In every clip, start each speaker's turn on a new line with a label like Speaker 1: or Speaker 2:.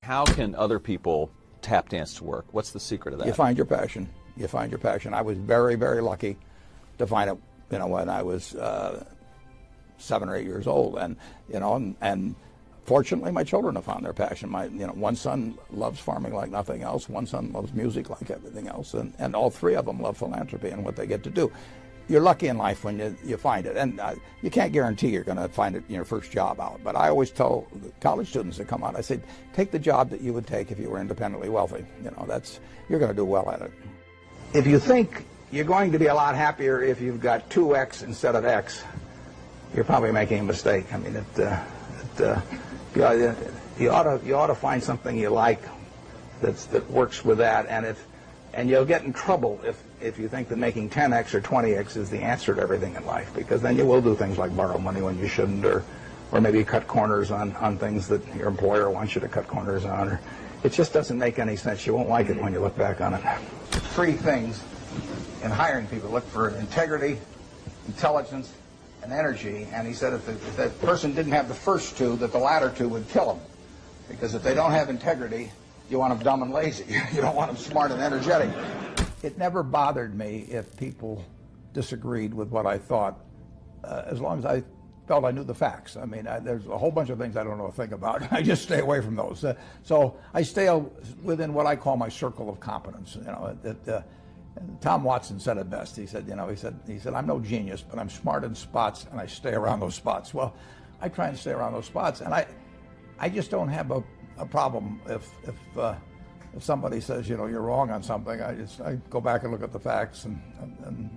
Speaker 1: How can other people tap dance to work? What's the secret of that?
Speaker 2: You find your passion. You find your passion. I was very, very lucky to find it, when I was 7 or 8 years old, and fortunately, my children have found their passion. One son loves farming like nothing else. One son loves music like everything else, and all three of them love philanthropy and what they get to do. You're lucky in life when you find it, and you can't guarantee you're going to find it in your first job out. But I always tell college students that come out, I say, take the job that you would take if you were independently wealthy. You're going to do well at it. If you think you're going to be a lot happier if you've got 2X instead of X, you're probably making a mistake. I mean, you ought to find something you like that works with that, and you'll get in trouble if you think that making 10X or 20X is the answer to everything in life, because then you will do things like borrow money when you shouldn't, or maybe cut corners on things that your employer wants you to cut corners on. Or it just doesn't make any sense. You won't like it when you look back on it. 3 things in hiring people: look for integrity, intelligence, and energy. And he said if that person didn't have the first 2, that the latter 2 would kill them, because if they don't have integrity, you want them dumb and lazy. You don't want them smart and energetic. It never bothered me if people disagreed with what I thought, as long as I felt I knew the facts. I mean, there's a whole bunch of things I don't know a thing about. I just stay away from those. So I stay within what I call my circle of competence. Tom Watson said it best. He said, I'm no genius, but I'm smart in spots, and I stay around those spots. Well, I try and stay around those spots, and I just don't have a problem if somebody says, you're wrong on something. I go back and look at the facts, and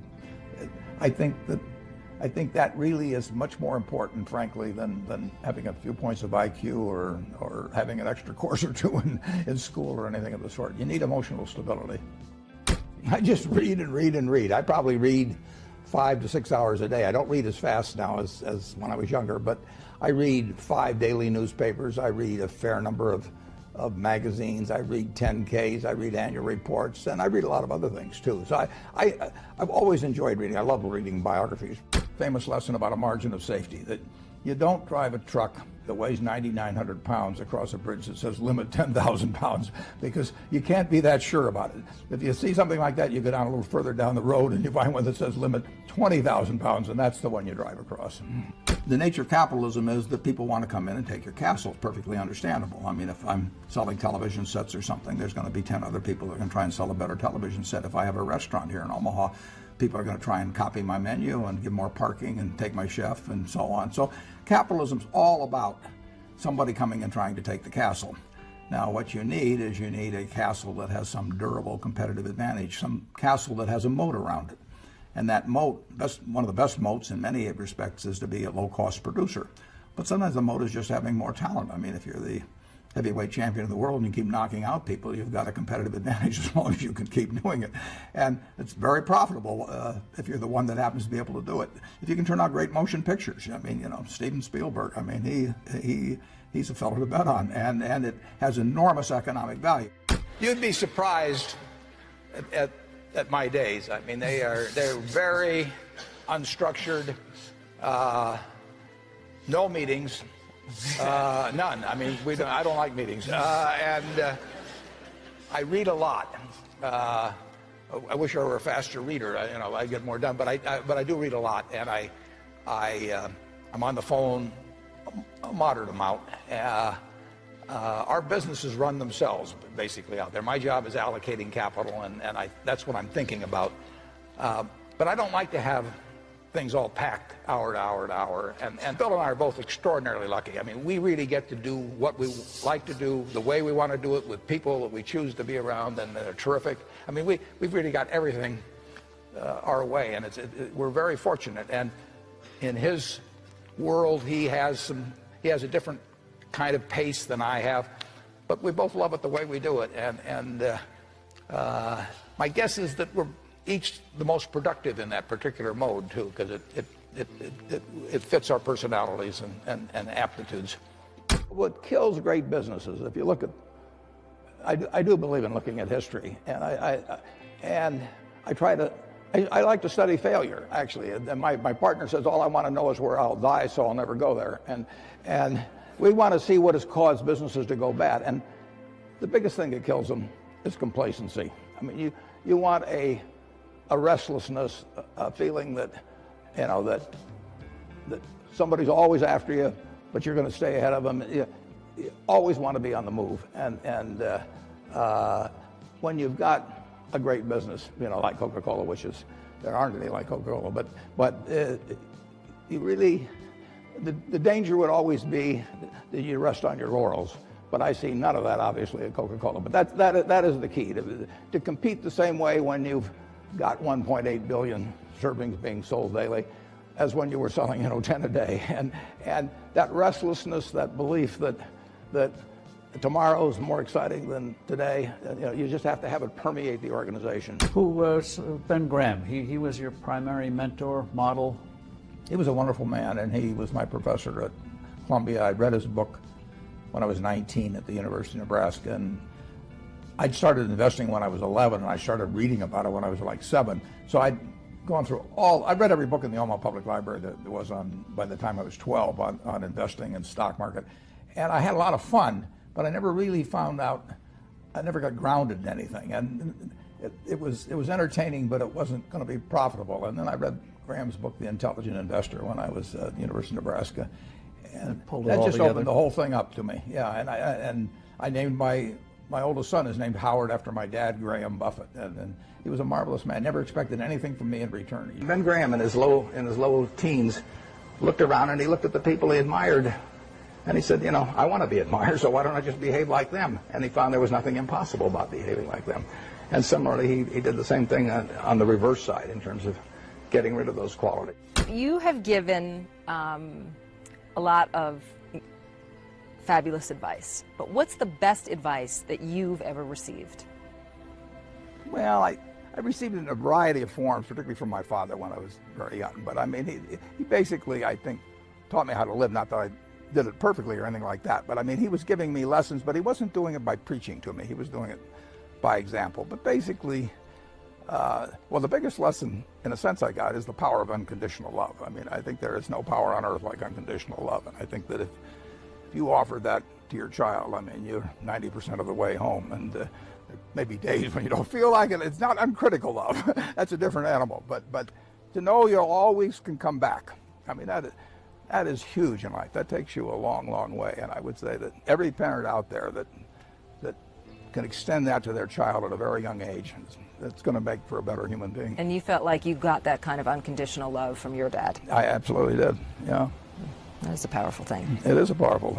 Speaker 2: I think that really is much more important, frankly, than having a few points of IQ or having an extra course or 2 in school or anything of the sort. You need emotional stability. I just read and read and read. I probably read 5 to 6 hours a day. I don't read as fast now as when I was younger, but I read 5 daily newspapers. I read a fair number of magazines. I read 10Ks. I read annual reports, and I read a lot of other things too. So I've always enjoyed reading. I love reading biographies. Famous lesson about a margin of safety, that you don't drive a truck that weighs 9,900 pounds across a bridge that says limit 10,000 pounds, because you can't be that sure about it. If you see something like that, you go down a little further down the road and you find one that says limit 20,000 pounds, and that's the one you drive across. The nature of capitalism is that people want to come in and take your castle. It's perfectly understandable. I mean, if I'm selling television sets or something, there's going to be 10 other people that are going to try and sell a better television set. If I have a restaurant here in Omaha, people are going to try and copy my menu and give more parking and take my chef and so on. So capitalism's all about somebody coming and trying to take the castle. Now, what you need is a castle that has some durable competitive advantage, some castle that has a moat around it. And that moat, one of the best moats in many respects, is to be a low-cost producer. But sometimes the moat is just having more talent. I mean, if you're the heavyweight champion of the world and you keep knocking out people, you've got a competitive advantage as long as you can keep doing it. And it's very profitable if you're the one that happens to be able to do it. If you can turn out great motion pictures, I mean, Steven Spielberg, I mean, he's a fellow to bet on, and it has enormous economic value. You'd be surprised at my days. I mean, they're very unstructured, no meetings. None. I mean, I don't like meetings, and I read a lot. I wish I were a faster reader. I'd get more done. But I do read a lot, and I'm on the phone a moderate amount. Our businesses run themselves basically out there. My job is allocating capital, and that's what I'm thinking about. But I don't like to have things all packed hour to hour to hour. And Bill and I are both extraordinarily lucky. I mean, we really get to do what we like to do, the way we want to do it, with people that we choose to be around, and they're terrific. I mean, we've really got everything our way, and we're very fortunate. And in his world, he has a different kind of pace than I have, but we both love it the way we do it. And my guess is that we're each the most productive in that particular mode too, because it fits our personalities and aptitudes. What kills great businesses, if you look at, I do believe in looking at history, and I like to study failure, actually. And my partner says all I want to know is where I'll die, so I'll never go there. And we want to see what has caused businesses to go bad. And the biggest thing that kills them is complacency. I mean, you want a restlessness, a feeling that, you know, that somebody's always after you, but you're going to stay ahead of them. You always want to be on the move. And when you've got a great business, you know, like Coca-Cola, which is, there aren't any like Coca-Cola, but you really, the danger would always be that you rest on your laurels. But I see none of that, obviously, at Coca-Cola. But that is the key, to compete the same way when you've got 1.8 billion servings being sold daily as when you were selling, 10 a day. And that restlessness, that belief that tomorrow's more exciting than today, you just have to have it permeate the organization.
Speaker 3: Who was Ben Graham? He was your primary mentor, model?
Speaker 2: He was a wonderful man, and he was my professor at Columbia. I read his book when I was 19 at the University of Nebraska, and I'd started investing when I was 11, and I started reading about it when I was like 7. So I'd gone through I read every book in the Omaha Public Library that was on, by the time I was 12, on investing and stock market. And I had a lot of fun, but I never really found out, I never got grounded in anything. And it was entertaining, but it wasn't going to be profitable. And then I read Graham's book, The Intelligent Investor, when I was at the University of Nebraska. And that just opened the whole thing up to me. Yeah, and I named my oldest son is named Howard after my dad, Graham Buffett, and he was a marvelous man. Never expected anything from me in return. Ben Graham, in his low teens, looked around and he looked at the people he admired, and he said, I want to be admired, so why don't I just behave like them? And he found there was nothing impossible about behaving like them. And similarly, he did the same thing on the reverse side in terms of getting rid of those qualities.
Speaker 4: You have given a lot of fabulous advice, but what's the best advice that you've ever received?
Speaker 2: Well, I received it in a variety of forms, particularly from my father when I was very young. But I mean, he basically, I think, taught me how to live. Not that I did it perfectly or anything like that, but I mean, he was giving me lessons, but he wasn't doing it by preaching to me. He was doing it by example. But basically, well, the biggest lesson, in a sense, I got is the power of unconditional love. I mean, I think there is no power on earth like unconditional love. And I think that if you offer that to your child, I mean, you're 90% of the way home. And there may be days when you don't feel like it. It's not uncritical love. That's a different animal. But to know you always can come back, I mean, that is huge in life. That takes you a long, long way. And I would say that every parent out there that can extend that to their child at a very young age, it's going to make for a better human being.
Speaker 4: And you felt like you got that kind of unconditional love from your dad?
Speaker 2: I absolutely did, yeah.
Speaker 4: That is a powerful thing.
Speaker 2: It is a powerful thing.